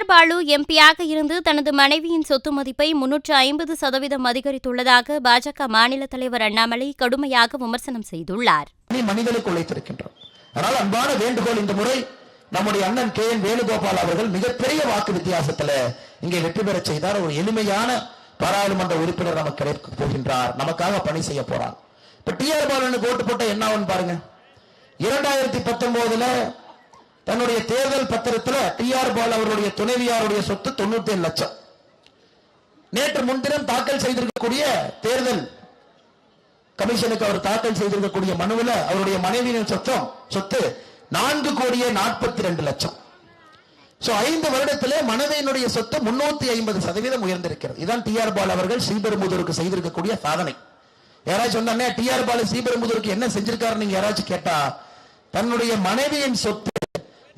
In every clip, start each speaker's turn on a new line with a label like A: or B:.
A: R Balu எம்பியாக இருந்து தனது மனைவியின் சொத்து மதிப்பை 350% அதிகரித்துள்ளதாக பாஜக மாநில தலைவர் அண்ணாமலை கடுமையாக விமர்சனம் செய்துள்ளார்.
B: மனிதனுக்கு உழைத்திருக்கின்றோம். அதனால் அன்பான வேண்டுகோள், இந்த முறை நம்முடைய அண்ணன் கே என் வேணுகோபால் அவர்கள் மிகப்பெரிய வாக்கு வித்தியாசத்தில் இங்கே வெற்றி பெற செய்தார். ஒரு எளிமையான பாராளுமன்ற உறுப்பினர் நமக்கு கிடைக்க போகின்றார், நமக்காக பணி செய்ய போறார். இப்ப டி ஆர் பாலனுக்கு ஓட்டு போட்ட என்ன ஆகும் பாருங்க. 2019 தன்னுடைய தேர்தல் பத்திரத்தில் டி ஆர் பாலு அவருடைய துணைவியாருடைய சொத்து 97 லட்சம். நேற்று முன்தினம் தாக்கல் செய்திருக்கக்கூடிய தேர்தல் கமிஷனுக்கு அவர் தாக்கல் செய்திருக்கக்கூடிய மனுவில் அவருடைய மனைவியின் சொத்து 4,42 லட்சம். 5 வருடத்திலே மனைவியினுடைய சொத்து 350% உயர்ந்திருக்கிறது. இதுதான் டி ஆர் பாலு அவர்கள் ஸ்ரீபெரும்புதூருக்கு செய்திருக்கக்கூடிய சாதனை. யாராச்சும் சொன்னா டி ஆர் பாலு ஸ்ரீபெரும்புதூருக்கு என்ன செஞ்சிருக்காரு நீங்க யாராச்சும் கேட்டா, தன்னுடைய மனைவியின் சொத்து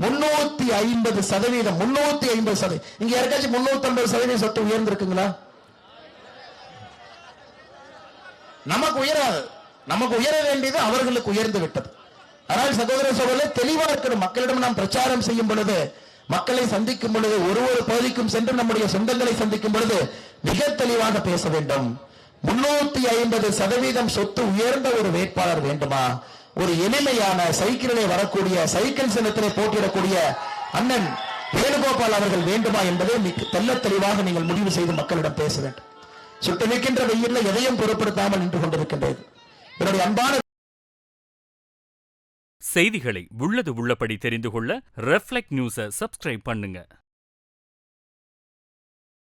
B: 350%. இங்க யாருக்காச்சும் 350% சொத்து உயர்ந்திருக்குங்களா? நமக்கு உயராது. நமக்கு உயர வேண்டியது அவர்களுக்கு உயர்ந்து விட்டது. ஆனால் சகோதர சகோதரர்களே, தெளிவா இருக்கணும். மக்களிடம் நாம் பிரச்சாரம் செய்யும் பொழுது, மக்களை சந்திக்கும் பொழுது, ஒரு பகுதிக்கும் சென்று நம்முடைய சொந்தங்களை சந்திக்கும் பொழுது மிக தெளிவாக பேச வேண்டும். 350% சொத்து உயர்ந்த ஒரு வேட்பாளர் வேண்டுமா? ஒரு எளிமையான சைக்கிளிலே வரக்கூடிய, சைக்கிள் சின்னத்திலே போட்டியிடக்கூடிய அண்ணன் வேணுகோபால் அவர்கள் வேண்டுமா என்பதை தெல்ல தெளிவாக நீங்கள் முடிவு செய்து மக்களிடம் பேச வேண்டும். சுட்டு நிற்கின்ற வெயில்ல எதையும் பொருட்படுத்தாமல் நின்று கொண்டிருக்கின்றது. என்னுடைய அன்பான
C: செய்திகளை உள்ளது உள்ளபடி தெரிந்து கொள்ள ரெஃப்ளெக்ட் நியூஸை சப்ஸ்கிரைப் பண்ணுங்க.